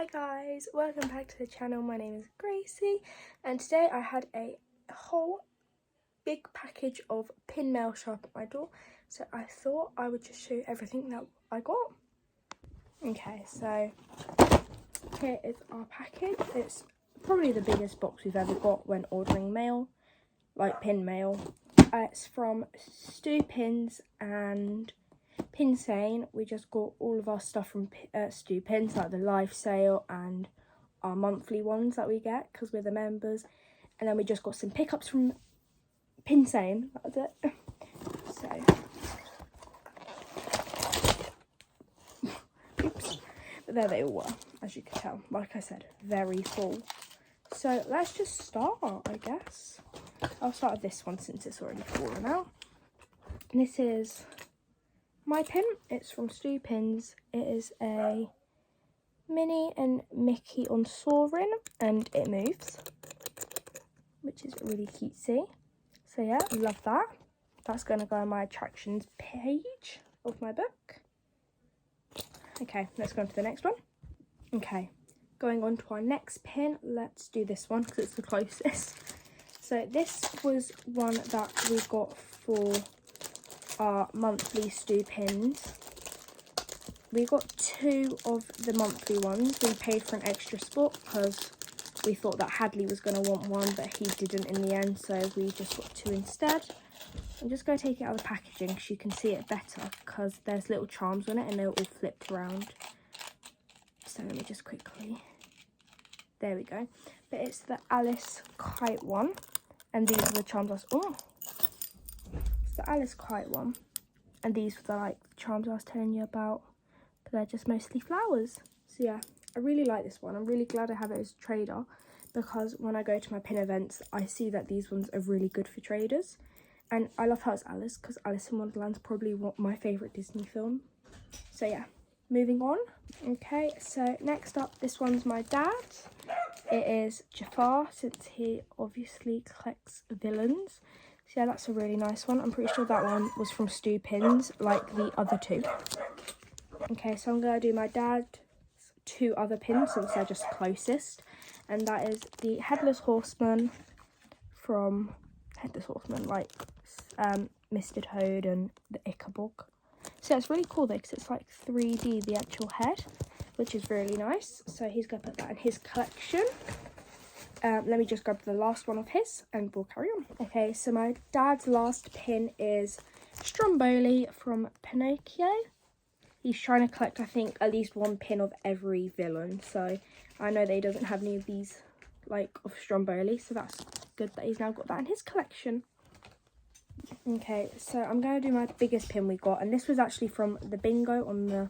Hi guys, welcome back to the channel. My name is Gracie and today I had a whole big package of pin mail show up at my door, so I thought I would just show you everything that I got. Okay, so here is our package. It's probably the biggest box we've ever got when ordering mail, like pin mail. It's from Stu Pins and Pinsane. We just got all of our stuff from Stu Pins, like the live sale and our monthly ones that we get because we're the members, and then we just got some pickups from Pinsane. That was it. So oops, but there they all were, as you can tell. Like I said, very full. So let's just start, I guess. I'll start with this one since it's already fallen out. And this is my pin. It's from Stu Pins. It is a Minnie and Mickey on Soarin', and it moves, which is really cutesy. So yeah, love that. That's going to go on my attractions page of my book. Okay, let's go on to the next one. Okay, going on to our next pin. Let's do this one because it's the closest. So this was one that we got for our monthly Stu Pins. We got two of the monthly ones. We paid for an extra spot because we thought that Hadley was going to want one, but he didn't in the end, so we just got two instead. I'm just going to take it out of the packaging so you can see it better because there's little charms on it and they're all flipped around. So let me just quickly, there we go. But it's the Alice Kite one, and these are the charms it's the Alice Kite one, and these were the charms I was telling you about, but they're just mostly flowers. So yeah, I really like this one. I'm really glad I have it as a trader because when I go to my pin events I see that these ones are really good for traders, and I love how it's Alice because Alice in Wonderland's probably my favourite Disney film. So yeah, moving on. Okay, so next up, this one's my dad's. It is Jafar, since he obviously collects villains. So yeah, that's a really nice one. I'm pretty sure that one was from Stu Pins, like the other two. Okay, so I'm going to do my dad's two other pins since they're just closest. And that is the Headless Horseman from Mr. Toad and the Ichabod. So it's really cool though because it's like 3D, the actual head, which is really nice. So he's going to put that in his collection. Let me just grab the last one of his and we'll carry on. Okay, so my dad's last pin is Stromboli from Pinocchio. He's trying to collect, I think, at least one pin of every villain. So I know that he doesn't have any of these, of Stromboli. So that's good that he's now got that in his collection. Okay, so I'm going to do my biggest pin we got. And this was actually from the bingo on the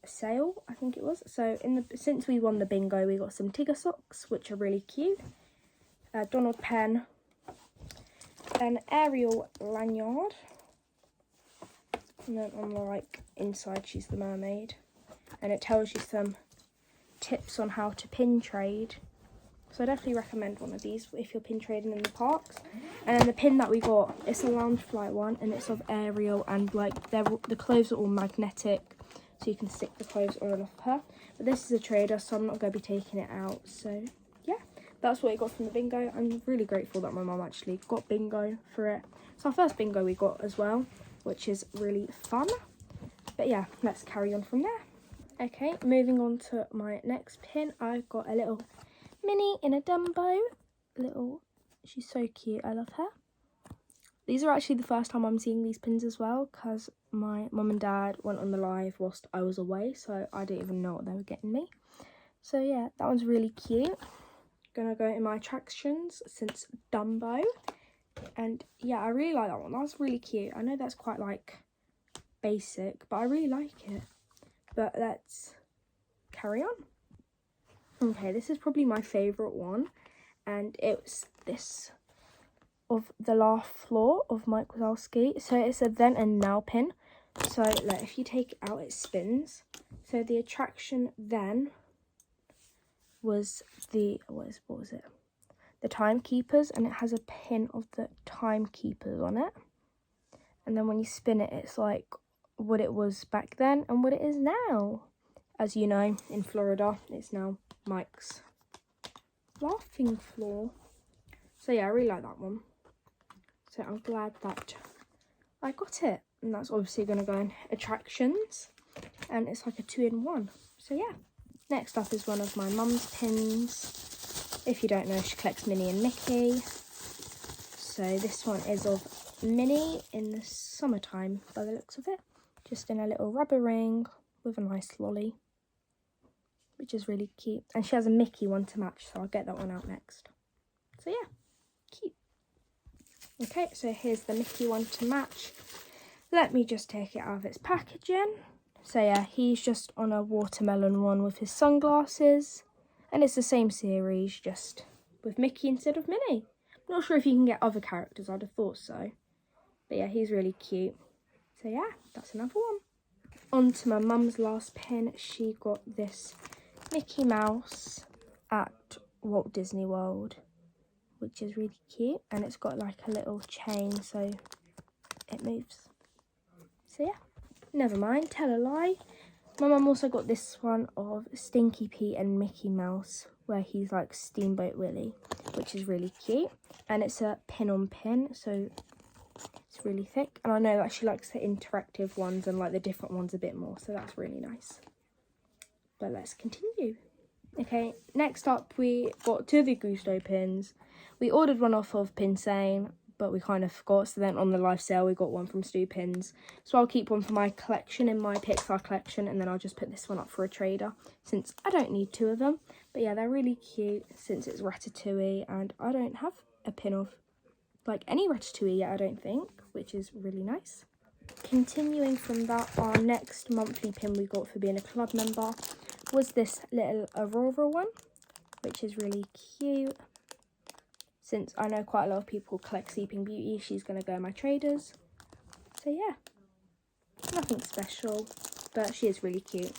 sale, I think it was. So since we won the bingo, we got some Tigger socks, which are really cute. Donald pen. An Ariel lanyard. And then on the inside she's the mermaid, and it tells you some tips on how to pin trade. So I definitely recommend one of these if you're pin trading in the parks. And then the pin that we got, it's a Loungefly one, and it's of Ariel, and the clothes are all magnetic, so you can stick the clothes on and off her. But this is a trader, so I'm not going to be taking it out. So yeah, that's what we got from the bingo. I'm really grateful that my mum actually got bingo for it. It's our first bingo we got as well, which is really fun. But yeah, let's carry on from there. Okay, moving on to my next pin. I've got a little Minnie in a Dumbo. She's so cute, I love her. These are actually the first time I'm seeing these pins as well, because my mum and dad went on the live whilst I was away, so I didn't even know what they were getting me. So yeah, that one's really cute. Gonna go in my attractions since Dumbo. And yeah, I really like that one. That's really cute. I know that's quite basic, but I really like it. But let's carry on. Okay, this is probably my favourite one, and it's this of the Laugh Floor of Mike Wazowski. So it's a then and now pin. So if you take it out, it spins. So the attraction then was what was it? The Timekeepers, and it has a pin of the Timekeepers on it. And then when you spin it, it's like what it was back then and what it is now. as you know, in Florida, it's now Mike's laughing floor. So yeah, I really like that one. So I'm glad that I got it. And that's obviously going to go in attractions. And it's like a 2-in-1. So yeah. Next up is one of my mum's pins. If you don't know, she collects Minnie and Mickey. So this one is of Minnie in the summertime by the looks of it. Just in a little rubber ring with a nice lolly, which is really cute. And she has a Mickey one to match, so I'll get that one out next. So yeah, cute. Okay, so here's the Mickey one to match. Let me just take it out of its packaging. So yeah, he's just on a watermelon one with his sunglasses. And it's the same series, just with Mickey instead of Minnie. I'm not sure if you can get other characters, I'd have thought so. But yeah, he's really cute. So yeah, that's another one. On to my mum's last pin. She got this Mickey Mouse at Walt Disney World, which is really cute. And it's got like a little chain so it moves. So yeah, never mind, tell a lie. My mum also got this one of Stinky Pete and Mickey Mouse, where he's like Steamboat Willie, which is really cute. And it's a pin on pin, so it's really thick. And I know that she likes the interactive ones and like the different ones a bit more, so that's really nice. But let's continue. Okay, next up we got 2 of the Gusto pins. We ordered one off of Pinsane, but we kind of forgot, so then on the live sale we got one from Stu Pins. So I'll keep one for my collection in my Pixar collection, and then I'll just put this one up for a trader since I don't need 2 of them. But yeah, they're really cute since it's Ratatouille, and I don't have a pin of like any Ratatouille yet, I don't think, which is really nice. Continuing from that, our next monthly pin we got for being a club member was this little Aurora one, which is really cute. Since I know quite a lot of people collect Sleeping Beauty, she's going to go in my traders. So yeah, nothing special, but she is really cute.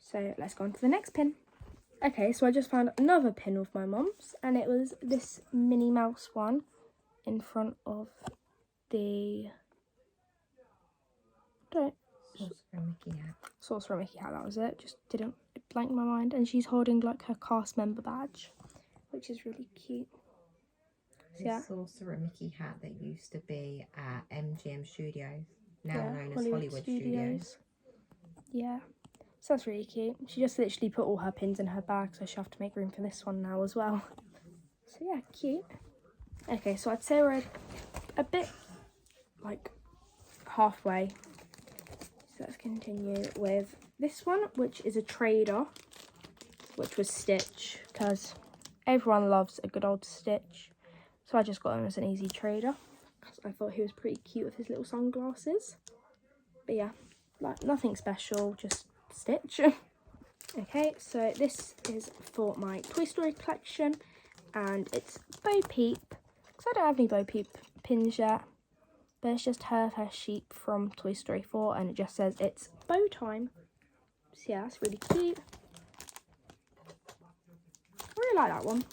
So let's go on to the next pin. Okay, so I just found another pin of my mum's, and it was this Minnie Mouse one in front of the Sorcerer Mickey hat, that was it. Just didn't blank my mind. And she's holding like her cast member badge, which is really cute. The Sorcerer Mickey hat that used to be at MGM Studios, now known as Hollywood Studios. Yeah, so that's really cute. She just literally put all her pins in her bag, so she'll have to make room for this one now as well. So yeah, cute. Okay, so I'd say we're a bit like halfway. So let's continue with this one, which is a trader, which was Stitch, because everyone loves a good old Stitch. So I just got him as an easy trader because I thought he was pretty cute with his little sunglasses. But yeah, like nothing special, just Stitch. Okay, so this is for my Toy Story collection, and it's Bo Peep, because I don't have any Bo Peep pins yet, but it's just her sheep from Toy Story 4, and it just says it's bow time. So yeah, that's really cute. I really like that one.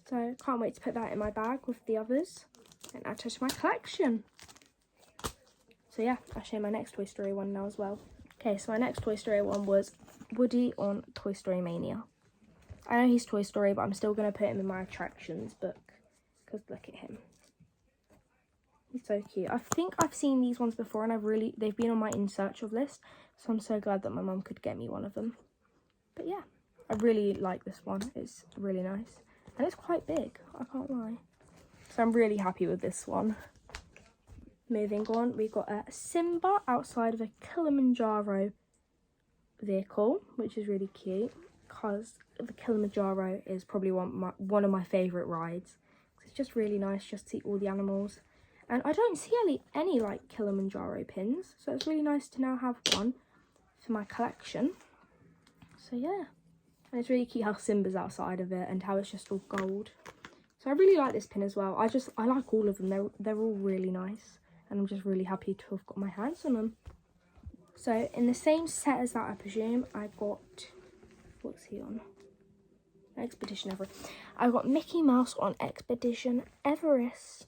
So can't wait to put that in my bag with the others and add to my collection. So yeah, I'll show you my next Toy Story one now as well. Okay, so my next Toy Story one was Woody on Toy Story Mania. I know he's Toy Story, but I'm still going to put him in my attractions book because look at him. He's so cute. I think I've seen these ones before, and they've been on my in search of list, so I'm so glad that my mum could get me one of them. But yeah, I really like this one. It's really nice. And it's quite big, I can't lie. So I'm really happy with this one. Moving on, we got a Simba outside of a Kilimanjaro vehicle, which is really cute because the Kilimanjaro is probably one of my favourite rides. It's just really nice just to see all the animals. And I don't see any like Kilimanjaro pins, so it's really nice to now have one for my collection. So yeah. And it's really cute how Simba's outside of it and how it's just all gold. So I really like this pin as well. I like all of them. They're all really nice. And I'm just really happy to have got my hands on them. So in the same set as that, I presume, I got... What's he on? Expedition Everest. I got Mickey Mouse on Expedition Everest.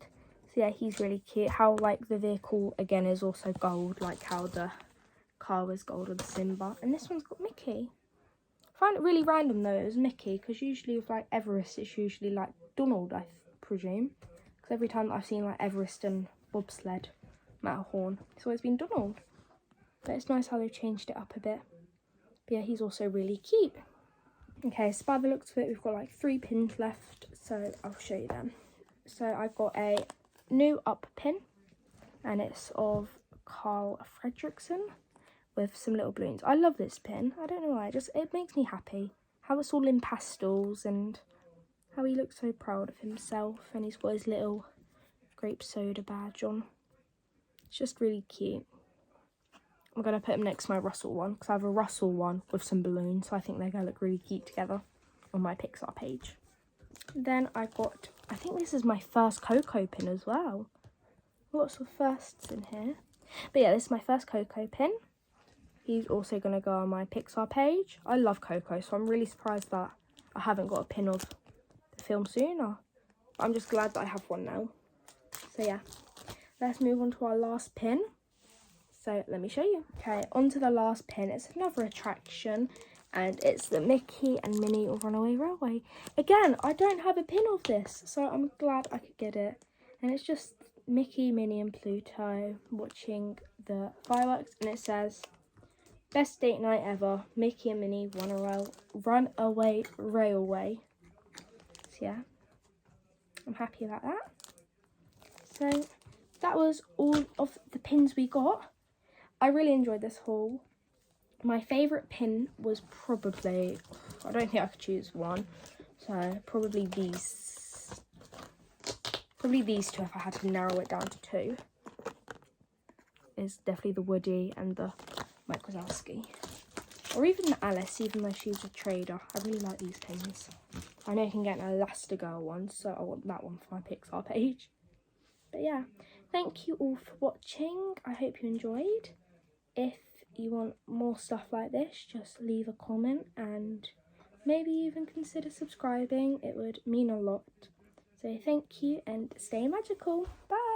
So yeah, he's really cute. How like the vehicle, again, is also gold. Like how the car was gold with Simba, and this one's got Mickey. I find it really random though it was Mickey, because usually with like Everest it's usually like Donald, I presume. Because every time that I've seen like Everest and bobsled Matterhorn, it's always been Donald. But it's nice how they've changed it up a bit. But yeah, he's also really cute. Okay, so by the looks of it, we've got like 3 pins left, so I'll show you them. So I've got a new up pin, and it's of Carl Fredrickson with some little balloons. I love this pin. I don't know why, it makes me happy. How it's all in pastels and how he looks so proud of himself, and he's got his little grape soda badge on. It's just really cute. I'm going to put him next to my Russell one, because I have a Russell one with some balloons, so I think they're going to look really cute together on my Pixar page. Then I think this is my first Coco pin as well. Lots of firsts in here. But yeah, this is my first Coco pin. He's also going to go on my Pixar page. I love Coco, so I'm really surprised that I haven't got a pin of the film sooner. I'm just glad that I have one now. So yeah, let's move on to our last pin. So let me show you. Okay, on to the last pin. It's another attraction, and it's the Mickey and Minnie Runaway Railway. Again, I don't have a pin of this, so I'm glad I could get it. And it's just Mickey, Minnie and Pluto watching the fireworks, and it says, "Best date night ever, Mickey and Minnie Runaway Railway." So yeah, I'm happy about that. So that was all of the pins we got. I really enjoyed this haul. My favourite pin was probably, I don't think I could choose one, so probably these. Probably these two if I had to narrow it down to 2. Is definitely the Woody and the Mike Wazowski. Or even the Alice, even though she's a trader. I really like these pins. I know you can get an Elastigirl one, so I want that one for my Pixar page. But yeah, thank you all for watching. I hope you enjoyed. If you want more stuff like this, just leave a comment and maybe even consider subscribing. It would mean a lot. So thank you and stay magical. Bye.